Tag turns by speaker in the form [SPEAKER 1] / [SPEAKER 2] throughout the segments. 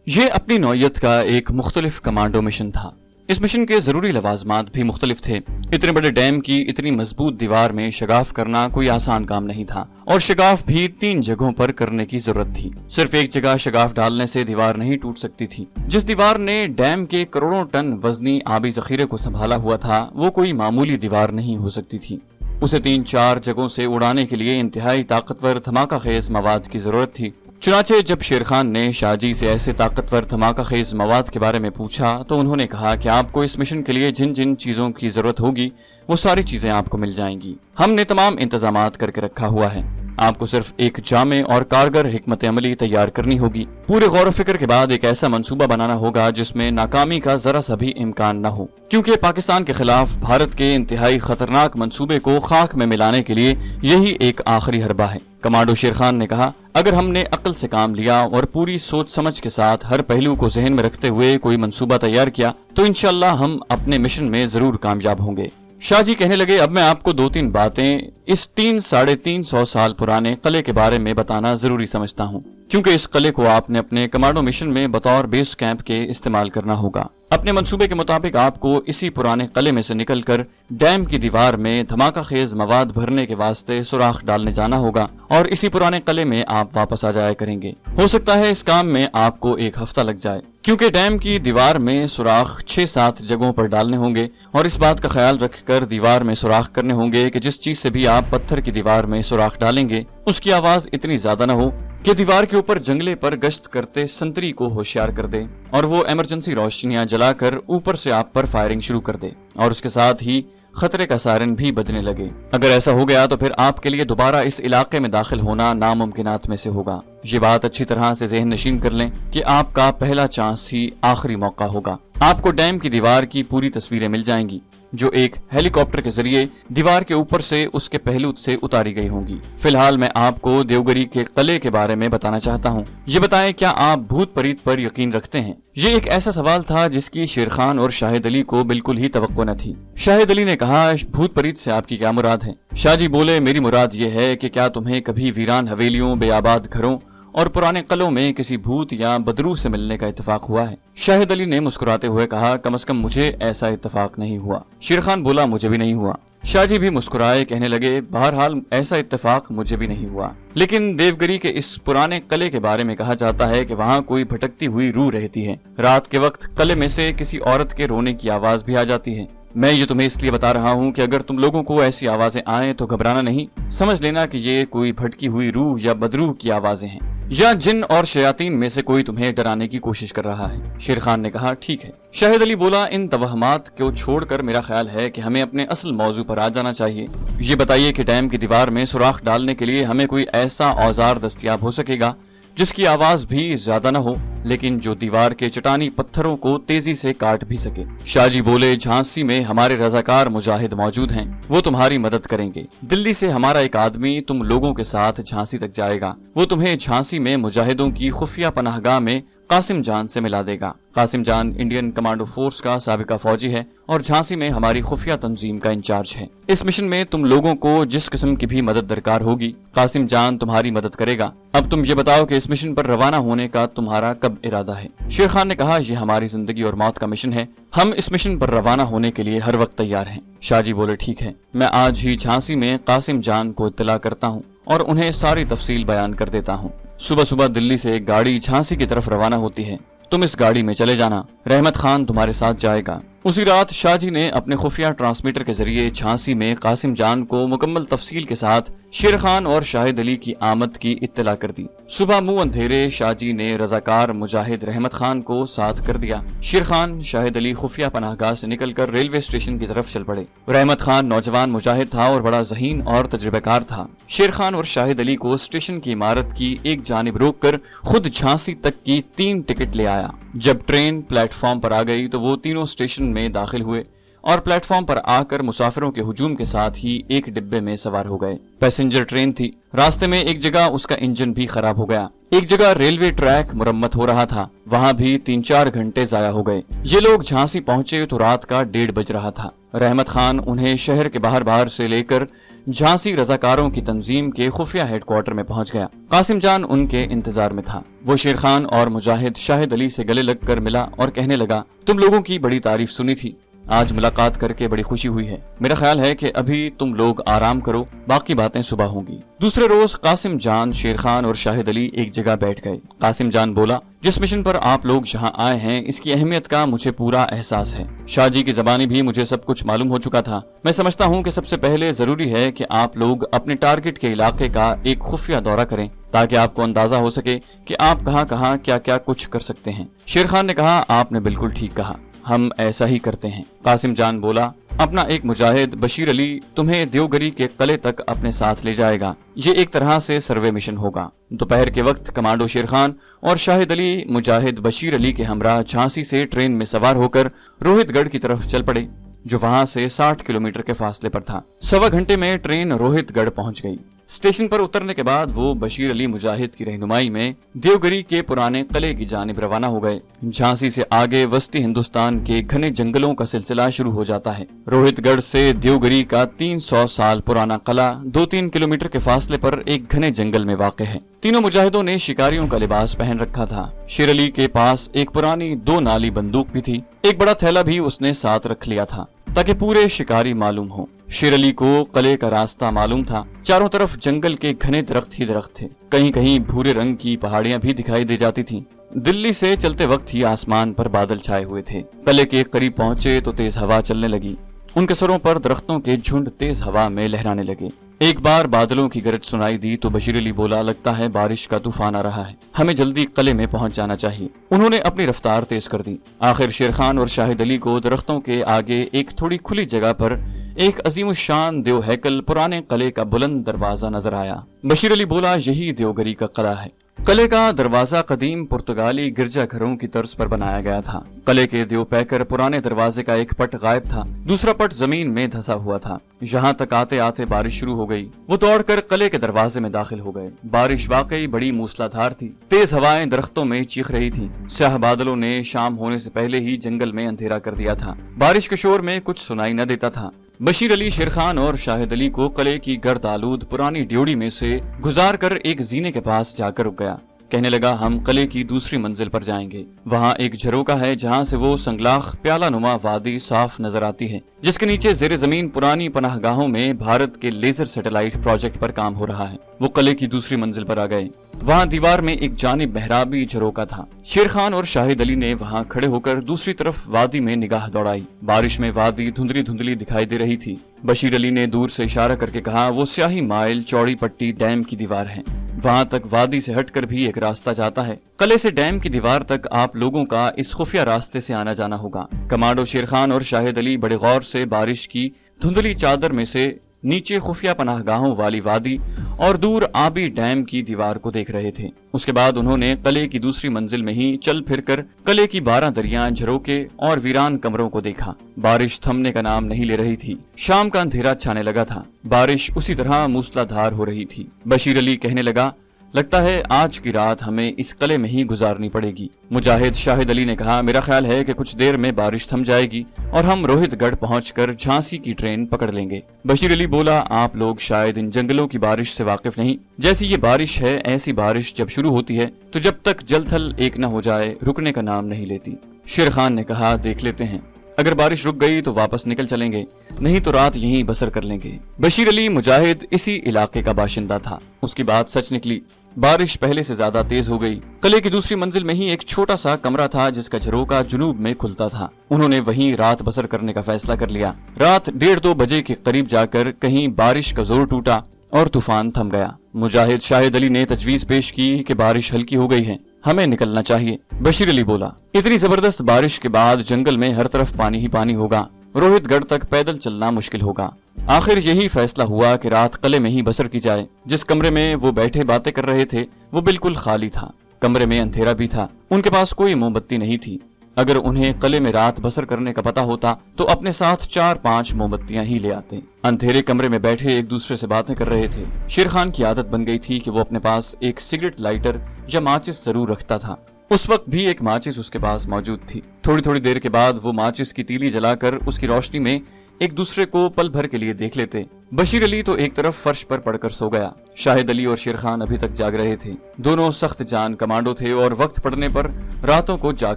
[SPEAKER 1] یہ اپنی نوعیت کا ایک مختلف کمانڈو مشن تھا۔ اس مشن کے ضروری لوازمات بھی مختلف تھے۔ اتنے بڑے ڈیم کی اتنی مضبوط دیوار میں شگاف کرنا کوئی آسان کام نہیں تھا، اور شگاف بھی 3 جگہوں پر کرنے کی ضرورت تھی۔ صرف ایک جگہ شگاف ڈالنے سے دیوار نہیں ٹوٹ سکتی تھی۔ جس دیوار نے ڈیم کے کروڑوں ٹن وزنی آبی ذخیرے کو سنبھالا ہوا تھا، وہ کوئی معمولی دیوار نہیں ہو سکتی تھی۔ اسے 3-4 جگہوں سے اڑانے کے لیے انتہائی طاقتور دھماکہ خیز مواد کی ضرورت تھی۔ چنانچہ جب شیر خان نے شاہ جی سے ایسے طاقتور دھماکہ خیز مواد کے بارے میں پوچھا تو انہوں نے کہا کہ آپ کو اس مشن کے لیے جن جن چیزوں کی ضرورت ہوگی وہ ساری چیزیں آپ کو مل جائیں گی۔ ہم نے تمام انتظامات کر کے رکھا ہوا ہے، آپ کو صرف ایک جامع اور کارگر حکمت عملی تیار کرنی ہوگی۔ پورے غور و فکر کے بعد ایک ایسا منصوبہ بنانا ہوگا جس میں ناکامی کا ذرا سا بھی امکان نہ ہو، کیونکہ پاکستان کے خلاف بھارت کے انتہائی خطرناک منصوبے کو خاک میں ملانے کے لیے یہی ایک آخری حربہ ہے۔ کمانڈو شیر خان نے کہا، اگر ہم نے عقل سے کام لیا اور پوری سوچ سمجھ کے ساتھ ہر پہلو کو ذہن میں رکھتے ہوئے کوئی منصوبہ تیار کیا تو انشاءاللہ ہم اپنے مشن میں ضرور کامیاب ہوں گے۔ شاہ جی کہنے لگے، اب میں آپ کو 2-3 باتیں اس 300-350 سال پرانے قلعے کے بارے میں بتانا ضروری سمجھتا ہوں، کیونکہ اس قلعے کو آپ نے اپنے کمانڈو مشن میں بطور بیس کیمپ کے استعمال کرنا ہوگا۔ اپنے منصوبے کے مطابق آپ کو اسی پرانے قلعے میں سے نکل کر ڈیم کی دیوار میں دھماکہ خیز مواد بھرنے کے واسطے سوراخ ڈالنے جانا ہوگا، اور اسی پرانے قلعے میں آپ واپس آ جایا کریں گے۔ ہو سکتا ہے اس کام میں آپ کو 1 ہفتہ لگ جائے، کیونکہ ڈیم کی دیوار میں سوراخ 6-7 جگہوں پر ڈالنے ہوں گے، اور اس بات کا خیال رکھ کر دیوار میں سوراخ کرنے ہوں گے کہ جس چیز سے بھی آپ پتھر کی دیوار میں سوراخ ڈالیں گے اس کی آواز اتنی زیادہ نہ ہو کہ دیوار کے اوپر جنگلے پر گشت کرتے سنتری کو ہوشیار کر دے، اور وہ ایمرجنسی روشنیاں جلا کر اوپر سے آپ پر فائرنگ شروع کر دے، اور اس کے ساتھ ہی خطرے کا سائرن بھی بجنے لگے۔ اگر ایسا ہو گیا تو پھر آپ کے لیے دوبارہ اس علاقے میں داخل ہونا ناممکنات میں سے ہوگا۔ یہ بات اچھی طرح سے ذہن نشین کر لیں کہ آپ کا پہلا چانس ہی آخری موقع ہوگا۔ آپ کو ڈیم کی دیوار کی پوری تصویریں مل جائیں گی جو ایک ہیلی کاپٹر کے ذریعے دیوار کے اوپر سے اس کے پہلو سے اتاری گئی ہوں گی۔ فی الحال میں آپ کو دیوگری کے قلعے کے بارے میں بتانا چاہتا ہوں۔ یہ بتائیں، کیا آپ بھوت پریت پر یقین رکھتے ہیں؟ یہ ایک ایسا سوال تھا جس کی شیر خان اور شاہد علی کو بالکل ہی توقع نہ تھی۔ شاہد علی نے کہا، بھوت پریت سے آپ کی کیا مراد ہے؟ شاہ جی بولے، میری مراد یہ ہے کہ کیا تمہیں کبھی ویران حویلیوں، بے آباد گھروں اور پرانے قلعوں میں کسی بھوت یا بدروح سے ملنے کا اتفاق ہوا ہے؟ شاہد علی نے مسکراتے ہوئے کہا، کم از کم مجھے ایسا اتفاق نہیں ہوا۔ شیر خان بولا، مجھے بھی نہیں ہوا۔ شاہ جی بھی مسکرائے، کہنے لگے، بہرحال ایسا اتفاق مجھے بھی نہیں ہوا، لیکن دیوگری کے اس پرانے قلعے کے بارے میں کہا جاتا ہے کہ وہاں کوئی بھٹکتی ہوئی روح رہتی ہے۔ رات کے وقت قلعے میں سے کسی عورت کے رونے کی آواز بھی آ جاتی ہے۔ میں یہ تمہیں اس لیے بتا رہا ہوں کہ اگر تم لوگوں کو ایسی آوازیں آئیں تو گھبرانا نہیں، سمجھ لینا کہ یہ کوئی بھٹکی ہوئی روح یا بدروح کی آوازیں ہیں، یا جن اور شیاطین میں سے کوئی تمہیں ڈرانے کی کوشش کر رہا ہے۔ شیر خان نے کہا، ٹھیک ہے۔ شاہد علی بولا، ان توہمات کو چھوڑ کر میرا خیال ہے کہ ہمیں اپنے اصل موضوع پر آ جانا چاہیے۔ یہ بتائیے کہ ڈیم کی دیوار میں سوراخ ڈالنے کے لیے ہمیں کوئی ایسا اوزار دستیاب ہو سکے گا جس کی آواز بھی زیادہ نہ ہو لیکن جو دیوار کے چٹانی پتھروں کو تیزی سے کاٹ بھی سکے؟ شاہ جی بولے، جھانسی میں ہمارے رضاکار مجاہد موجود ہیں، وہ تمہاری مدد کریں گے۔ دلی سے ہمارا ایک آدمی تم لوگوں کے ساتھ جھانسی تک جائے گا، وہ تمہیں جھانسی میں مجاہدوں کی خفیہ پناہ گاہ میں قاسم جان سے ملا دے گا۔ Qasim Jan Indian commando force کا سابقہ فوجی ہے اور جھانسی میں ہماری خفیہ تنظیم کا انچارج ہے۔ اس مشن میں تم لوگوں کو جس قسم کی بھی مدد درکار ہوگی، قاسم جان تمہاری مدد کرے گا۔ اب تم یہ بتاؤ کہ اس مشن پر روانہ ہونے کا تمہارا کب ارادہ ہے؟ شیر خان نے کہا، یہ ہماری زندگی اور موت کا مشن ہے، ہم اس مشن پر روانہ ہونے کے لیے ہر وقت تیار ہیں۔ شاہ جی بولے، ٹھیک ہے، میں آج ہی جھانسی میں قاسم جان کو اطلاع کرتا ہوں اور انہیں ساری تفصیل بیان کر دیتا ہوں۔ صبح صبح دلی سے ایک گاڑی جھانسی کی طرف روانہ ہوتی ہے، تم اس گاڑی میں چلے جانا، رحمت خان تمہارے ساتھ جائے گا۔ اسی رات شاہ جی نے اپنے خفیہ ٹرانسمیٹر کے ذریعے جھانسی میں قاسم جان کو مکمل تفصیل کے ساتھ شیر خان اور شاہد علی کی آمد کی اطلاع کر دی۔ صبح منہ اندھیرے شاہ جی نے رضاکار مجاہد رحمت خان کو ساتھ کر دیا۔ شیر خان، شاہد علی خفیہ پناہ گاہ سے نکل کر ریلوے اسٹیشن کی طرف چل پڑے۔ رحمت خان نوجوان مجاہد تھا اور بڑا ذہین اور تجربہ کار تھا۔ شیر خان اور شاہد علی کو اسٹیشن کی عمارت کی ایک جانب روک کر خود جھانسی تک کی 3 ٹکٹ لے آیا۔ جب ٹرین پلیٹ فارم پر آ گئی تو وہ تینوں اسٹیشن میں داخل ہوئے اور پلیٹ فارم پر آ کر مسافروں کے ہجوم کے ساتھ ہی ایک ڈبے میں سوار ہو گئے۔ پیسنجر ٹرین تھی، راستے میں ایک جگہ اس کا انجن بھی خراب ہو گیا۔ ایک جگہ ریلوے ٹریک مرمت ہو رہا تھا، وہاں بھی 3-4 گھنٹے ضائع ہو گئے۔ یہ لوگ جھانسی پہنچے تو رات کا 1:30 بج رہا تھا۔ رحمت خان انہیں شہر کے باہر سے لے کر झांसी रजाकारों की तंजीम के खुफिया हेडक्वार्टर में पहुंच गया। कासिम जान उनके इंतजार में था। वो शेर खान और मुजाहिद शाहिद अली से गले लगकर मिला और कहने लगा, तुम लोगों की बड़ी तारीफ सुनी थी, आज मुलाकात करके बड़ी खुशी हुई है। मेरा ख्याल है कि अभी तुम लोग आराम करो, बाकी बातें सुबह होंगी। दूसरे रोज कासिम जान, शेर खान और शाहिद अली एक जगह बैठ गए। कासिम जान बोला, जिस मिशन पर आप लोग यहाँ आए हैं इसकी अहमियत का मुझे पूरा एहसास है। शाहजी की ज़बानी भी मुझे सब कुछ मालूम हो चुका था। मैं समझता हूँ कि सबसे पहले जरूरी है कि आप लोग अपने टारगेट के इलाके का एक खुफिया दौरा करें ताकि आपको अंदाजा हो सके कि आप कहाँ कहाँ क्या क्या कुछ कर सकते हैं। शेर खान ने कहा, आपने बिल्कुल ठीक कहा, हम ऐसा ही करते हैं। कासिम जान बोला, अपना एक मुजाहिद बशीर अली तुम्हें देवगरी के किले तक अपने साथ ले जाएगा। ये एक तरह से सर्वे मिशन होगा। दोपहर के वक्त कमांडो शेर खान और शाहिद अली मुजाहिद बशीर अली के हमरा झांसी से ट्रेन में सवार होकर रोहितगढ़ की तरफ चल पड़े, जो वहां से 60 किलोमीटर के फासले पर था। सवा घंटे में ट्रेन रोहितगढ़ पहुंच गई। स्टेशन पर उतरने के बाद वो बशीर अली मुजाहिद की रहनुमाई में देवगरी के पुराने किले की जानिब रवाना हो गए। झांसी से आगे वस्ती हिंदुस्तान के घने जंगलों का सिलसिला शुरू हो जाता है। रोहितगढ़ से देवगरी का 300 साल पुराना किला 2-3 किलोमीटर के फासले पर एक घने जंगल में वाक़ है। तीनों मुजाहिदों ने शिकारियों का लिबास पहन रखा था। शेर अली के पास एक पुरानी 2 नाली बंदूक भी थी। एक बड़ा थैला भी उसने साथ रख लिया था ताकि पूरे शिकारी मालूम हो। शेर अली को किले का रास्ता मालूम था। चारों तरफ जंगल के घने दरख्त ही दरख्त थे। कहीं कहीं भूरे रंग की पहाड़ियां भी दिखाई दे जाती थीं। दिल्ली से चलते वक्त ही आसमान पर बादल छाए हुए थे। किले के करीब पहुंचे तो तेज हवा चलने लगी। उनके सरों पर दरख्तों के झुंड तेज हवा में लहराने लगे। एक बार बादलों की गरज सुनाई दी तो बशीर अली बोला, लगता है बारिश का तूफान आ रहा है, हमें जल्दी किले में पहुंच जाना चाहिए। उन्होंने अपनी रफ्तार तेज कर दी। आखिर शेर खान और शाहिद अली को दरख्तों के आगे एक थोड़ी खुली जगह पर एक अजीमुशान देव हैकल पुराने किले का बुलंद दरवाजा नजर आया। बशीर अली बोला, यही देवगरी का किला है। किले का दरवाजा कदीम पुर्तगाली गिरजाघरों की तर्ज पर बनाया गया था। किले के देव पैकर पुराने दरवाजे का एक पट गायब था, दूसरा पट जमीन में धंसा हुआ था। यहाँ तक आते आते बारिश शुरू हो गई। वो दौड़कर किले के दरवाजे में दाखिल हो गए। बारिश वाकई बड़ी मूसलाधार थी। तेज हवाएं दरख्तों में चीख रही थी। स्याह बादलों ने शाम होने से पहले ही जंगल में अंधेरा कर दिया था। बारिश के शोर में कुछ सुनाई न देता था। बशीर अली, शेर खान और शाहिद अली को किले की गर्द आलूद पुरानी ड्योढ़ी में से गुजार कर एक जीने के पास जाकर रुक गया। कहने लगा, हम किले की दूसरी मंजिल पर जाएंगे। वहाँ एक झरोका है जहाँ से वो संगलाख प्याला नुमा वादी साफ नजर आती है, जिसके नीचे जेरे जमीन पुरानी पनाहगाहों में भारत के लेजर सैटेलाइट प्रोजेक्ट पर काम हो रहा है। वो किले की दूसरी मंजिल पर आ गए। वहाँ दीवार में एक जानिब मेहराबी झरोका था। शेर खान और शाहिद अली ने वहाँ खड़े होकर दूसरी तरफ वादी में निगाह दौड़ाई। बारिश में वादी धुंधली धुंधली दिखाई दे रही थी। बशीर अली ने दूर से इशारा करके कहा, वो स्याही माइल चौड़ी पट्टी डैम की दीवार है। वहाँ तक वादी से हटकर भी एक रास्ता जाता है। किले से डैम की दीवार तक आप लोगों का इस खुफिया रास्ते से आना जाना होगा। कमांडो शेर खान और शाहिद अली बड़े गौर से बारिश की धुंधली चादर में से नीचे खुफिया पनाहगाहों वाली वादी और दूर आबी डैम की दीवार को देख रहे थे। उसके बाद उन्होंने किले की दूसरी मंजिल में ही चल फिरकर किले की 12 दरियां, झरोके और वीरान कमरों को देखा। बारिश थमने का नाम नहीं ले रही थी। शाम का अंधेरा छाने लगा था। बारिश उसी तरह मूसलाधार हो रही थी। बशीर अली कहने लगा, लगता है आज की रात हमें इस किले में ही गुजारनी पड़ेगी। मुजाहिद शाहिद अली ने कहा, मेरा ख्याल है कि कुछ देर में बारिश थम जाएगी और हम रोहितगढ़ पहुंचकर झांसी की ट्रेन पकड़ लेंगे। बशीर अली बोला, आप लोग शायद इन जंगलों की बारिश से वाकिफ नहीं। जैसी ये बारिश है, ऐसी बारिश जब शुरू होती है तो जब तक जल थल एक न हो जाए रुकने का नाम नहीं लेती। शेर खान ने कहा, देख लेते हैं, अगर बारिश रुक गई तो वापस निकल चलेंगे, नहीं तो रात यहीं बसर कर लेंगे। बशीर अली मुजाहिद इसी इलाके का बाशिंदा था। उसकी बात सच निकली। बारिश पहले से ज्यादा तेज हो गई। किले की दूसरी मंजिल में ही एक छोटा सा कमरा था जिसका झरोका जुनूब में खुलता था। उन्होंने वहीं रात बसर करने का फैसला कर लिया। रात 1:30-2 बजे के करीब जाकर कहीं बारिश का जोर टूटा और तूफान थम गया। मुजाहिद शाहिद अली ने तजवीज पेश की कि बारिश हल्की हो गई है, हमें निकलना चाहिए। बशीर अली बोला, इतनी जबरदस्त बारिश के बाद जंगल में हर तरफ पानी ही पानी होगा, रोहितगढ़ तक पैदल चलना मुश्किल होगा। आखिर यही फैसला हुआ कि रात किले में ही बसर की जाए। जिस कमरे में वो बैठे बातें कर रहे थे वो बिल्कुल खाली था। कमरे में अंधेरा भी था। उनके पास कोई मोमबत्ती नहीं थी। अगर उन्हें किले में रात बसर करने का पता होता तो अपने साथ 4-5 मोमबत्तियां ही ले आते। अंधेरे कमरे में बैठे एक दूसरे से बातें कर रहे थे। शेर खान की आदत बन गई थी कि वो अपने पास एक सिगरेट लाइटर या माचिस जरूर रखता था। उस वक्त भी एक माचिस उसके पास मौजूद थी। थोड़ी थोड़ी देर के बाद वो माचिस की तीली जलाकर उसकी रोशनी में एक दूसरे को पल भर के लिए देख लेते बशीर अली तो एक तरफ फर्श पर पड़कर सो गया। शाहिद अली और शेर खान अभी तक जाग रहे थे। दोनों सख्त जान कमांडो थे और वक्त पड़ने पर रातों को जाग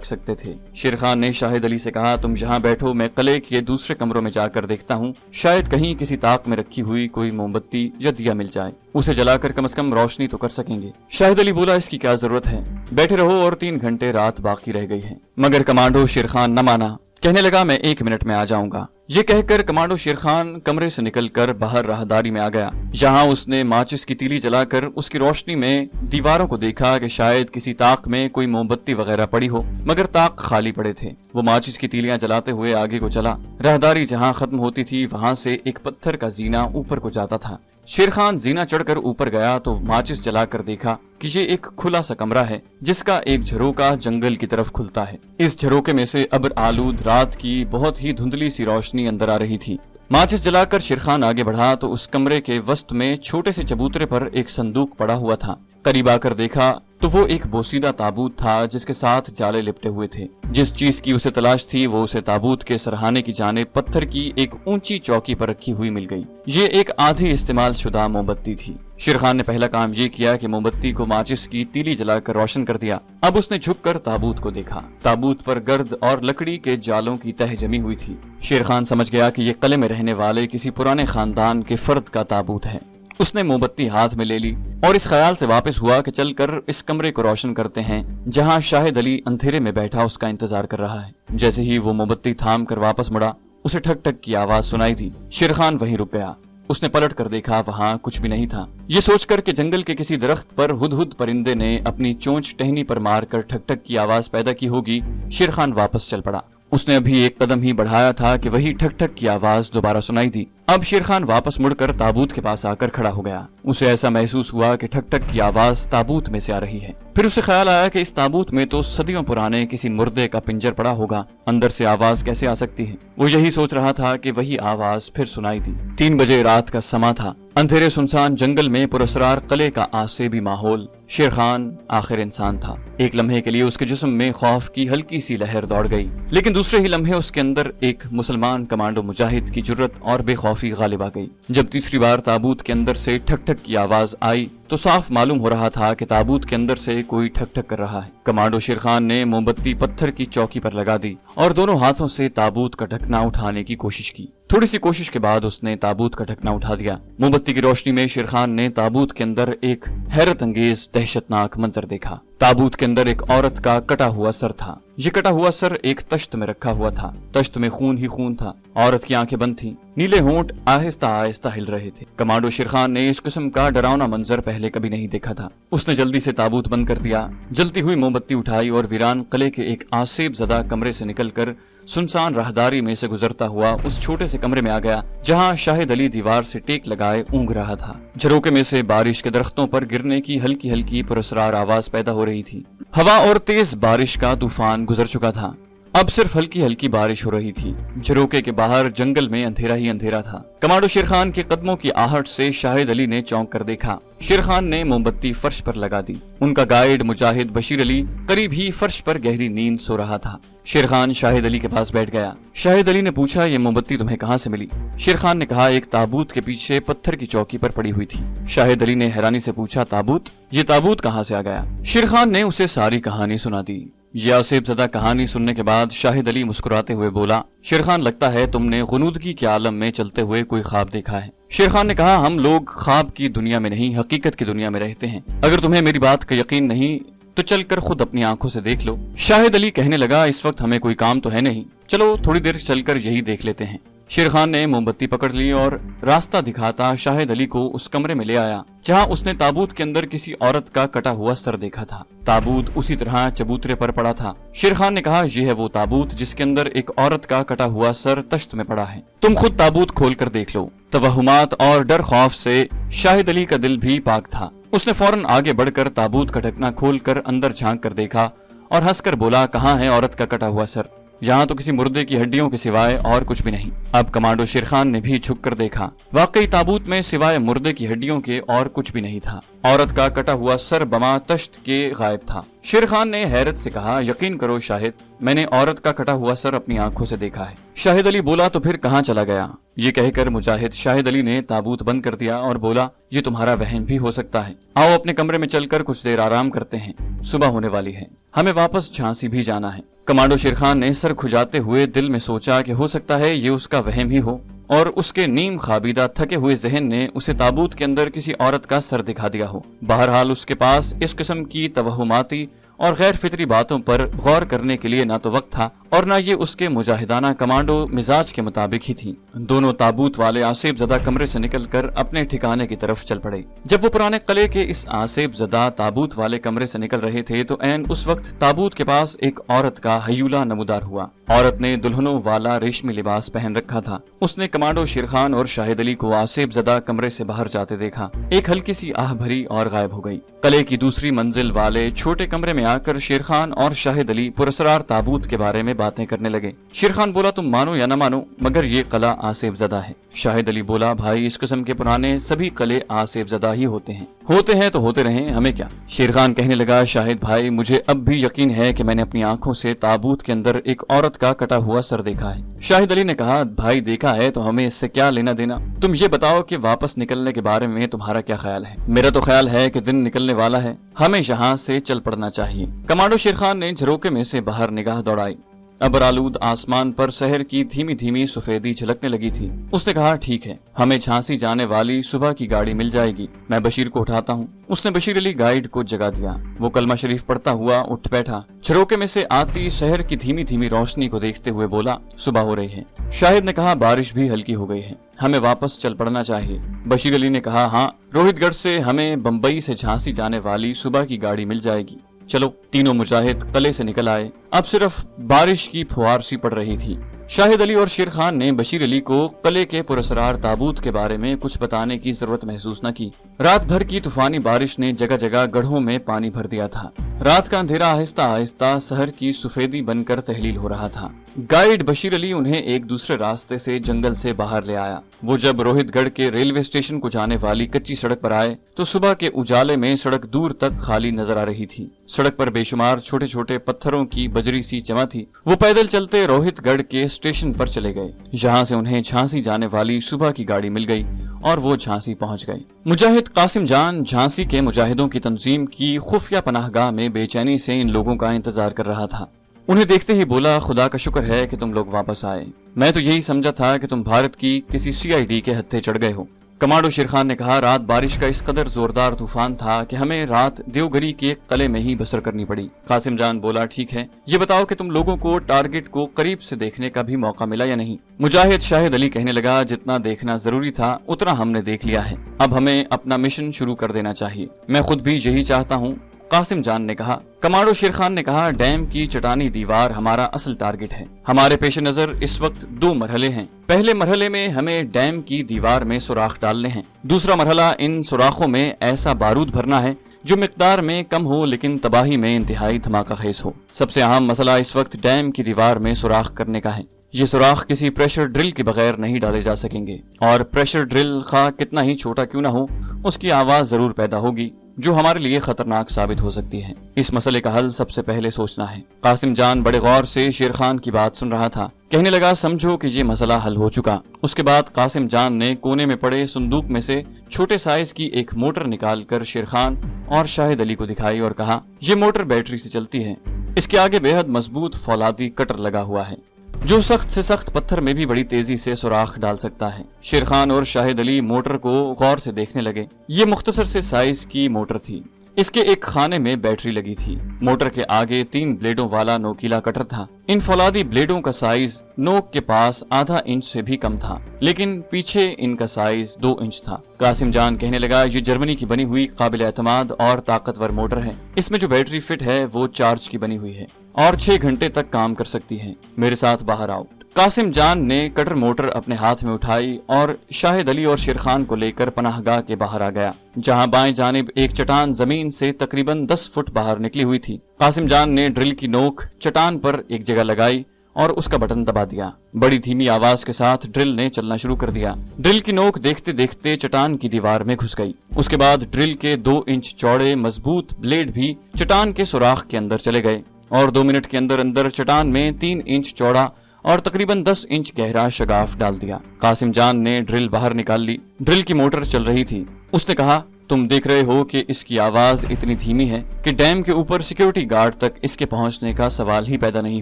[SPEAKER 1] सकते थे। शेर खान ने शाहिद अली से कहा, तुम यहाँ बैठो, मैं किले के दूसरे कमरों में जाकर देखता हूँ, शायद कहीं किसी ताक में रखी हुई कोई मोमबत्ती या दिया मिल जाए, उसे जलाकर कम से कम रोशनी तो कर सकेंगे। शाहिद अली बोला, इसकी क्या जरूरत है, बैठे रहो और 3 घंटे रात बाकी रह गई है। मगर कमांडो शेर खान न माना, कहने लगा, मैं 1 मिनट में आ जाऊंगा। ये कहकर कमांडो शेर खान कमरे से निकलकर बाहर राहदारी में आ गया। जहां उसने माचिस की तीली जलाकर उसकी रोशनी में दीवारों को देखा कि शायद किसी ताक में कोई मोमबत्ती वगैरह पड़ी हो, मगर ताक खाली पड़े थे। वो माचिस की तीलियां जलाते हुए आगे को चला। राहदारी जहां खत्म होती थी वहां से एक पत्थर का जीना ऊपर को जाता था। शेर खान जीना चढ़कर ऊपर गया तो माचिस जलाकर देखा कि ये एक खुला सा कमरा है जिसका एक झरोका जंगल की तरफ खुलता है। इस झरोके में से अब्र आलूद रात की बहुत ही धुंधली सी रोशनी अंदर आ रही थी। माचिस जलाकर शेर खान आगे बढ़ा तो उस कमरे के वस्त में छोटे से चबूतरे पर एक संदूक पड़ा हुआ था। करीब आकर देखा तो वो एक बोसीदा ताबूत था जिसके साथ जाले लिपटे हुए थे। जिस चीज की उसे तलाश थी वो उसे ताबूत के सरहाने की जाने पत्थर की एक ऊंची चौकी पर रखी हुई मिल गई। ये एक आधी इस्तेमाल शुदा मोमबत्ती थी। शेर खान ने पहला काम ये किया कि मोमबत्ती को माचिस की तीली जलाकर रोशन कर दिया। अब उसने झुककर ताबूत को देखा। ताबूत पर गर्द और लकड़ी के जालों की तह जमी हुई थी। शेर खान समझ गया कि ये किले में रहने वाले किसी पुराने खानदान के फर्द का ताबूत है। उसने मोमबत्ती हाथ में ले ली और इस ख्याल से वापस हुआ कि चलकर इस कमरे को रोशन करते हैं जहां शाहिद अली अंधेरे में बैठा उसका इंतजार कर रहा है। जैसे ही वो मोमबत्ती थाम कर वापस मुड़ा, उसे ठक ठक की आवाज सुनाई दी। शेर खान वहीं रुक गया। उसने पलट कर देखा, वहां कुछ भी नहीं था। ये सोचकर कि जंगल के किसी दरख्त पर हुदहुद परिंदे ने अपनी चोंच टहनी पर मारकर ठक ठक की आवाज पैदा की होगी, शेर खान वापस चल पड़ा। उसने अभी एक कदम ही बढ़ाया था कि वही ठक ठक की आवाज दोबारा सुनाई दी। अब शेर खान वापस मुड़कर ताबूत के पास आकर खड़ा हो गया। उसे ऐसा महसूस हुआ कि ठक ठक की आवाज ताबूत में से आ रही है। फिर उसे ख्याल आया कि इस ताबूत में तो सदियों पुराने किसी मुर्दे का पिंजर पड़ा होगा, अंदर से आवाज कैसे आ सकती है। वो यही सोच रहा था कि वही आवाज फिर सुनाई दी। 3 बजे रात का समा था। अंधेरे सुनसान जंगल में पुरस्रार किले का आसेबी माहौल। शेर खान आखिर इंसान था। एक लम्हे के लिए उसके जिस्म में खौफ की हल्की सी लहर दौड़ गई, लेकिन दूसरे ही लम्हे उसके अंदर एक मुसलमान कमांडो मुजाहिद की जुर्रत और बेखौफी गालिब आ गई। जब तीसरी बार ताबूत के अंदर से ठक ठक की आवाज आई तो साफ मालूम हो रहा था कि ताबूत के अंदर से कोई ठक ठक कर रहा है। कमांडो शेर खान ने मोमबत्ती पत्थर की चौकी पर लगा दी और दोनों हाथों से ताबूत का ढकना उठाने की कोशिश की। थोड़ी सी कोशिश के बाद उसने ताबूत का ढकना उठा दिया। मोमबत्ती की रोशनी में शेर खान ने ताबूत के अंदर एक हैरत अंगेज दहशतनाक मंजर देखा। ताबूत के अंदर एक औरत का कटा हुआ सर था। ये कटा हुआ सर एक तश्त में रखा हुआ था। तश्त में खून ही खून था। औरत की आंखें बंद थीं। नीले होंठ आहिस्ता आहिस्ता हिल रहे थे। कमांडो शेर खान ने इस किस्म का डरावना मंजर पहले कभी नहीं देखा था। उसने जल्दी से ताबूत बंद कर दिया, जलती हुई मोमबत्ती उठाई और वीरान किले के एक आसेब ज़दा कमरे से निकलकर सुनसान राहदारी में से गुजरता हुआ उस छोटे से कमरे में आ गया जहां शाहिद अली दीवार से टेक लगाए ऊँघ रहा था। झरोके में से बारिश के दरख्तों पर गिरने की हल्की हल्की पुरस्रार आवाज पैदा हो रही थी। हवा और तेज बारिश का तूफान गुजर चुका था। अब सिर्फ हल्की हल्की बारिश हो रही थी। झरोके के बाहर जंगल में अंधेरा ही अंधेरा था। कमांडो शेर खान के कदमों की आहट से शाहिद अली ने चौंक कर देखा। शेर खान ने मोमबत्ती फर्श पर लगा दी। उनका गाइड मुजाहिद बशीर अली करीब ही फर्श पर गहरी नींद सो रहा था। शेर खान शाहिद अली के पास बैठ गया। शाहिद अली ने पूछा, ये मोमबत्ती तुम्हें कहाँ से मिली? शेर खान ने कहा, एक ताबूत के पीछे पत्थर की चौकी पर पड़ी हुई थी। शाहिद अली ने हैरानी से पूछा, ताबूत? ये ताबूत कहाँ से आ गया? शेर खान ने उसे सारी कहानी सुना दी। ये आसेब ज़दा कहानी सुनने के बाद शाहिद अली मुस्कुराते हुए बोला, शेर खान, लगता है तुमने गुनूदगी के आलम में चलते हुए कोई ख्वाब देखा है। शेर खान ने कहा, हम लोग ख्वाब की दुनिया में नहीं, हकीकत की दुनिया में रहते हैं। अगर तुम्हें मेरी बात का यकीन नहीं तो चलकर खुद अपनी आंखों से देख लो। शाहिद अली कहने लगा, इस वक्त हमें कोई काम तो है नहीं, चलो थोड़ी देर चलकर यही देख लेते हैं। शेर खान ने मोमबत्ती पकड़ ली और रास्ता दिखाता शाहिद अली को उस कमरे में ले आया जहां उसने ताबूत के अंदर किसी औरत का कटा हुआ सर देखा था। ताबूत उसी तरह चबूतरे पर पड़ा था। शेर खान ने कहा, यह है वो ताबूत जिसके अंदर एक औरत का कटा हुआ सर तश्त में पड़ा है। तुम खुद ताबूत खोल कर देख लो। तवहुमात और डर खौफ से शाहिद अली का दिल भी पाक था। उसने फौरन आगे बढ़कर ताबूत का ढकना खोल कर अंदर झांक कर देखा और हंसकर बोला, कहाँ है औरत का कटा हुआ सर? यहाँ तो किसी मुर्दे की हड्डियों के सिवाय और कुछ भी नहीं। अब कमांडो शेरखान ने भी झुक कर देखा। वाकई ताबूत में सिवाय मुर्दे की हड्डियों के और कुछ भी नहीं था। औरत का कटा हुआ सर बमा तश्त के गायब था। शेरखान ने हैरत से कहा, यकीन करो शाहिद, मैंने औरत का कटा हुआ सर अपनी आंखों से देखा है। शाहिद अली बोला, तो फिर कहाँ चला गया? ये कहकर मुजाहिद शाहिद अली ने ताबूत बंद कर दिया और बोला, ये तुम्हारा वहम भी हो सकता है। आओ अपने कमरे में चलकर कुछ देर आराम करते हैं, सुबह होने वाली है, हमें वापस झांसी भी जाना है। कमांडो शेरखान ने सर खुजाते हुए दिल में सोचा कि हो सकता है ये उसका वहम ही हो और उसके नीम खाबीदा थके हुए जहन ने उसे ताबूत के अंदर किसी औरत का सर दिखा दिया हो। बहरहाल उसके पास इस किस्म की तवहुमाती और गैर फितरी बातों पर गौर करने के लिए ना तो वक्त था और ना ये उसके मुजाहिदाना कमांडो मिजाज के मुताबिक ही थी। दोनों ताबूत वाले आसेब ज़दा कमरे से निकलकर अपने ठिकाने की तरफ चल पड़े। जब वो पुराने किले के इस आसेब ज़दा ताबूत वाले कमरे से निकल रहे थे तो ऐन उस वक्त ताबूत के पास एक औरत का हयूला नमूदार हुआ। औरत ने दुल्हनों वाला रेशमी लिबास पहन रखा था। उसने कमांडो शेरखान और शाहिद अली को आसेब ज़दा कमरे से बाहर जाते देखा। एक हल्की सी आह भरी और गायब हो गई। किले की दूसरी मंजिल वाले छोटे कमरे में आकर शेरखान और शाहिद अली पुरस्रार ताबूत के बारे में बातें करने लगे। शेरखान बोला, तुम मानो या न मानो मगर ये किला आसेब ज़दा है। शाहिद अली बोला, भाई इस किस्म के पुराने सभी किले आसेब ज़दा ही होते हैं तो होते रहें, हमें क्या। शेरखान कहने लगा, शाहिद भाई मुझे अब भी यकीन है कि मैंने अपनी आंखों से ताबूत के अंदर एक औरत का कटा हुआ सर देखा है। शाहिद अली ने कहा, भाई देखा है तो हमें इससे क्या लेना देना, तुम ये बताओ कि वापस निकलने के बारे में तुम्हारा क्या ख्याल है। मेरा तो ख्याल है कि दिन निकलने वाला है, हमें यहाँ से चल पड़ना चाहिए। कमांडो शेरखान ने झरोके में से बाहर निगाह दौड़ाई। अबरालूद आसमान पर शहर की धीमी धीमी सफेदी झलकने लगी थी। उसने कहा, ठीक है, हमें झांसी जाने वाली सुबह की गाड़ी मिल जाएगी, मैं बशीर को उठाता हूँ। उसने बशीर अली गाइड को जगा दिया। वो कलमा शरीफ पढ़ता हुआ उठ बैठा। झरोके में से आती शहर की धीमी धीमी रोशनी को देखते हुए बोला, सुबह हो रही है। शाहिद ने कहा, बारिश भी हल्की हो गई है, हमें वापस चल पड़ना चाहिए। बशीर अली ने कहा, हाँ, रोहितगढ़ से हमें बम्बई से झांसी जाने वाली सुबह की गाड़ी मिल जाएगी, चलो। तीनों मुजाहिद किले से निकल आए। अब सिर्फ बारिश की फुहार सी पड़ रही थी। शाहिद अली और शेरखान ने बशीर अली को किले के पुरस्रार ताबूत के बारे में कुछ बताने की जरूरत महसूस न की। रात भर की तूफानी बारिश ने जगह जगह गढ़ों में पानी भर दिया था। रात का अंधेरा आहिस्ता आहिस्ता शहर की सफेदी बनकर तहलील हो रहा था। गाइड बशीर अली उन्हें एक दूसरे रास्ते से जंगल से बाहर ले आया। वो जब रोहितगढ़ के रेलवे स्टेशन को जाने वाली कच्ची सड़क पर आए तो सुबह के उजाले में सड़क दूर तक खाली नजर आ रही थी। सड़क पर बेशुमार छोटे छोटे पत्थरों की बजरी सी जमा थी। वो पैदल चलते रोहितगढ़ के स्टेशन पर चले गए। यहाँ से उन्हें झांसी जाने वाली सुबह की गाड़ी मिल गई और वो झांसी पहुंच गए। मुजाहिद कासिम जान झांसी के मुजाहिदों की तंजीम की खुफिया पनाहगाह में बेचैनी से इन लोगों का इंतजार कर रहा था। उन्हें देखते ही बोला, खुदा का शुक्र है कि तुम लोग वापस आए, मैं तो यही समझा था कि तुम भारत की किसी CID के हत्थे चढ़ गए हो। कमांडो शेरखान ने कहा, रात बारिश का इस कदर जोरदार तूफान था कि हमें रात देवगरी के किले में ही बसर करनी पड़ी। कासिम जान बोला, ठीक है, ये बताओ कि तुम लोगों को टारगेट को करीब से देखने का भी मौका मिला या नहीं। मुजाहिद शाहिद अली कहने लगा, जितना देखना जरूरी था उतना हमने देख लिया है, अब हमें अपना मिशन शुरू कर देना चाहिए। मैं खुद भी यही चाहता हूँ, कासिम जान ने कहा। कमांडो शेरखान ने कहा, डैम की चटानी दीवार हमारा असल टारगेट है। हमारे पेश नजर इस वक्त 2 मरहले हैं। पहले मरहले में हमें डैम की दीवार में सुराख डालने हैं। दूसरा मरहला इन सुराखों में ऐसा बारूद भरना है जो मिकदार में कम हो लेकिन तबाही में इंतहाई धमाका खेज हो। सबसे अहम मसला इस वक्त डैम की दीवार में सुराख करने का है। ये सुराख किसी प्रेशर ड्रिल के बगैर नहीं डाले जा सकेंगे और प्रेशर ड्रिल खा कितना ही छोटा क्यों ना हो, उसकी आवाज जरूर पैदा होगी जो हमारे लिए खतरनाक साबित हो सकती है। इस मसले का हल सबसे पहले सोचना है। कासिम जान बड़े गौर से शेरखान की बात सुन रहा था। कहने लगा, समझो कि ये मसला हल हो चुका। उसके बाद कासिम जान ने कोने में पड़े संदूक में से छोटे साइज की एक मोटर निकालकर शेरखान और शाहिद अली को दिखाई और कहा, ये मोटर बैटरी से चलती है। इसके आगे बेहद मजबूत फौलादी कटर लगा हुआ है जो सख्त से सख्त पत्थर में भी बड़ी तेजी से सुराख डाल सकता है। शेरखान और शाहिद अली मोटर को गौर से देखने लगे। ये मुख्तसर से साइज की मोटर थी। इसके एक खाने में बैटरी लगी थी। मोटर के आगे 3 ब्लेडों वाला नोकीला कटर था। इन फौलादी ब्लेडों का साइज नोक के पास आधा इंच से भी कम था, लेकिन पीछे इनका साइज 2 इंच था। कासिम जान कहने लगा, ये जर्मनी की बनी हुई काबिल एतमाद और ताकतवर मोटर है। इसमें जो बैटरी फिट है वो चार्ज की बनी हुई है और 6 घंटे तक काम कर सकती है। मेरे साथ बाहर आओ। कासिम जान ने कटर मोटर अपने हाथ में उठाई और शाहिद अली और शेरखान को लेकर पनाहगाह के बाहर आ गया, जहां बाएं जानिब एक चट्टान जमीन से तकरीबन 10 फुट बाहर निकली हुई थी। कासिम जान ने ड्रिल की नोक चट्टान पर एक जगह लगाई और उसका बटन दबा दिया। बड़ी धीमी आवाज के साथ ड्रिल ने चलना शुरू कर दिया। ड्रिल की नोक देखते देखते चट्टान की दीवार में घुस गई। उसके बाद ड्रिल के 2 इंच चौड़े मजबूत ब्लेड भी चट्टान के सुराख के अंदर चले गए और 2 मिनट के अंदर अंदर चट्टान में 3 इंच चौड़ा और तकरीबन 10 इंच गहरा शगाफ डाल दिया। कासिम जान ने ड्रिल बाहर निकाल ली। ड्रिल की मोटर चल रही थी। उसने कहा, तुम देख रहे हो कि इसकी आवाज इतनी धीमी है कि डैम के ऊपर सिक्योरिटी गार्ड तक इसके पहुंचने का सवाल ही पैदा नहीं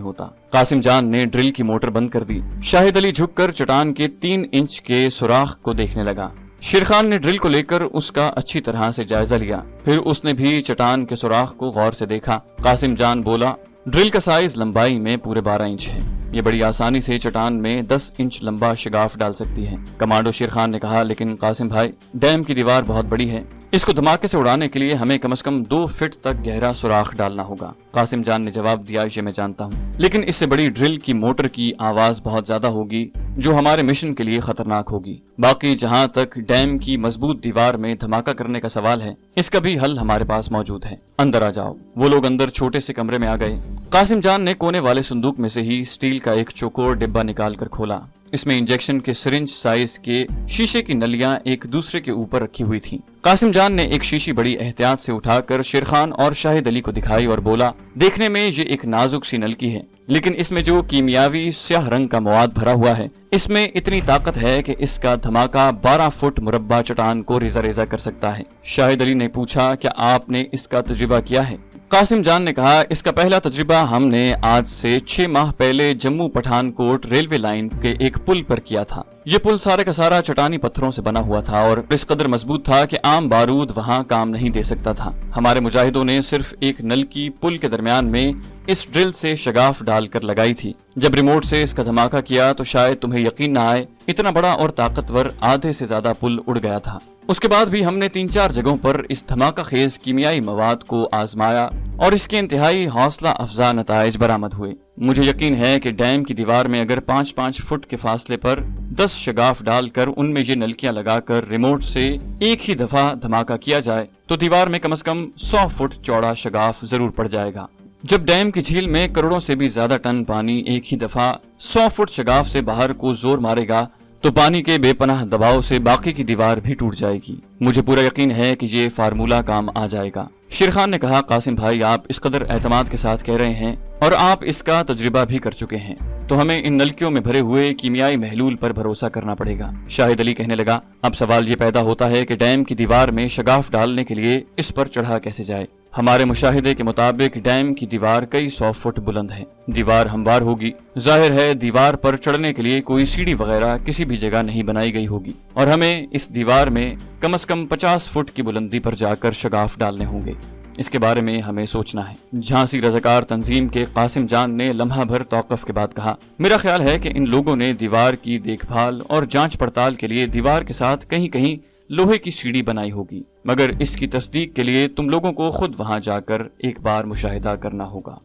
[SPEAKER 1] होता। कासिम जान ने ड्रिल की मोटर बंद कर दी। शाहिद अली झुककर चट्टान के 3 इंच के सुराख को देखने लगा। शेर खान ने ड्रिल को लेकर उसका अच्छी तरह से जायजा लिया। फिर उसने भी चट्टान के सुराख को गौर से देखा। कासिम जान बोला, ड्रिल का साइज लंबाई में पूरे 12 इंच है। ये बड़ी आसानी से चट्टान में 10 इंच लंबा शगाफ डाल सकती है। कमांडो शेर खान ने कहा, लेकिन कासिम भाई, डैम की दीवार बहुत बड़ी है। इसको धमाके से उड़ाने के लिए हमें कम से कम 2 फीट तक गहरा सुराख डालना होगा। कासिम जान ने जवाब दिया, ये मैं जानता हूँ, लेकिन इससे बड़ी ड्रिल की मोटर की आवाज बहुत ज्यादा होगी जो हमारे मिशन के लिए खतरनाक होगी। बाकी जहाँ तक डैम की मजबूत दीवार में धमाका करने का सवाल है, इसका भी हल हमारे पास मौजूद है। अंदर आ जाओ। वो लोग अंदर छोटे से कमरे में आ गए। कासिम जान ने कोने वाले संदूक में से ही स्टील का एक चौकोर डिब्बा निकाल कर खोला। इसमें इंजेक्शन के सिरिंज साइज के शीशे की नलियां एक दूसरे के ऊपर रखी हुई थीं। कासिम जान ने एक शीशी बड़ी एहतियात से उठाकर शेर खान और शाहिद अली को दिखाई और बोला, देखने में ये एक नाजुक सी नलकी है, लेकिन इसमें जो कीमियावी स्याह रंग का मवाद भरा हुआ है, इसमें इतनी ताकत है कि इसका धमाका 12 फुट मुरब्बा चट्टान को रेजा रेजा कर सकता है। शाहिद अली ने पूछा, क्या आपने इसका तजुर्बा किया है? कासिम जान ने कहा, इसका पहला तजुर्बा हमने आज से 6 माह पहले जम्मू पठानकोट रेलवे लाइन के एक पुल पर किया था। ये पुल सारे का सारा चट्टानी पत्थरों से बना हुआ था और इस कदर मजबूत था कि आम बारूद वहाँ काम नहीं दे सकता था। हमारे मुजाहिदों ने सिर्फ एक नल की पुल के दरमियान में इस ड्रिल से शगाफ डालकर लगाई थी। जब रिमोट से इसका धमाका किया तो शायद तुम्हें यकीन न आए, इतना बड़ा और ताकतवर आधे से ज्यादा पुल उड़ गया था। उसके बाद भी हमने 3-4 जगहों पर इस धमाका खेज कीमियाई मवाद को आजमाया और इसके इंतहाई हौसला अफजा नताइज बरामद हुए। मुझे यकीन है कि डैम की दीवार में अगर 5-5 फुट के फासले पर 10 शगाफ डालकर उनमें ये नलकियां लगाकर रिमोट से एक ही दफा धमाका किया जाए तो दीवार में कम से कम 100 फुट चौड़ा शगाफ जरूर पड़ जाएगा। जब डैम की झील में करोड़ों से भी ज्यादा टन पानी एक ही दफा 100 फुट शगाफ से बाहर को जोर मारेगा तो पानी के बेपनाह दबाव से बाकी की दीवार भी टूट जाएगी। मुझे पूरा यकीन है कि ये फार्मूला काम आ जाएगा। शेर खान ने कहा, कासिम भाई, आप इस कदर एतमाद के साथ कह रहे हैं और आप इसका तजुर्बा भी कर चुके हैं, तो हमें इन नलकियों में भरे हुए कीमियाई महलूल पर भरोसा करना पड़ेगा। शाहिद अली कहने लगा, अब सवाल ये पैदा होता है कि डैम की दीवार में शगाफ डालने के लिए इस पर चढ़ा कैसे जाए। हमारे मुशाहिदे के मुताबिक डैम की दीवार कई 100 फुट बुलंद है। दीवार हमवार होगी। जाहिर है दीवार पर चढ़ने के लिए कोई सीढ़ी वगैरह किसी भी जगह नहीं बनाई गई होगी और हमें इस दीवार में कम से कम 50 फुट की बुलंदी पर जाकर शगाफ डालने होंगे। इसके बारे में हमें सोचना है। झांसी रज़ाकार तंजीम के कासिम जान ने लम्हा भर तौक़ुफ़ के बाद कहा, मेरा ख्याल है कि इन लोगों ने दीवार की देखभाल और जांच पड़ताल के लिए दीवार के साथ कहीं कहीं लोहे की सीढ़ी बनाई होगी, मगर इसकी तस्दीक के लिए तुम लोगों को खुद वहां जाकर एक बार मुशाहिदा करना होगा।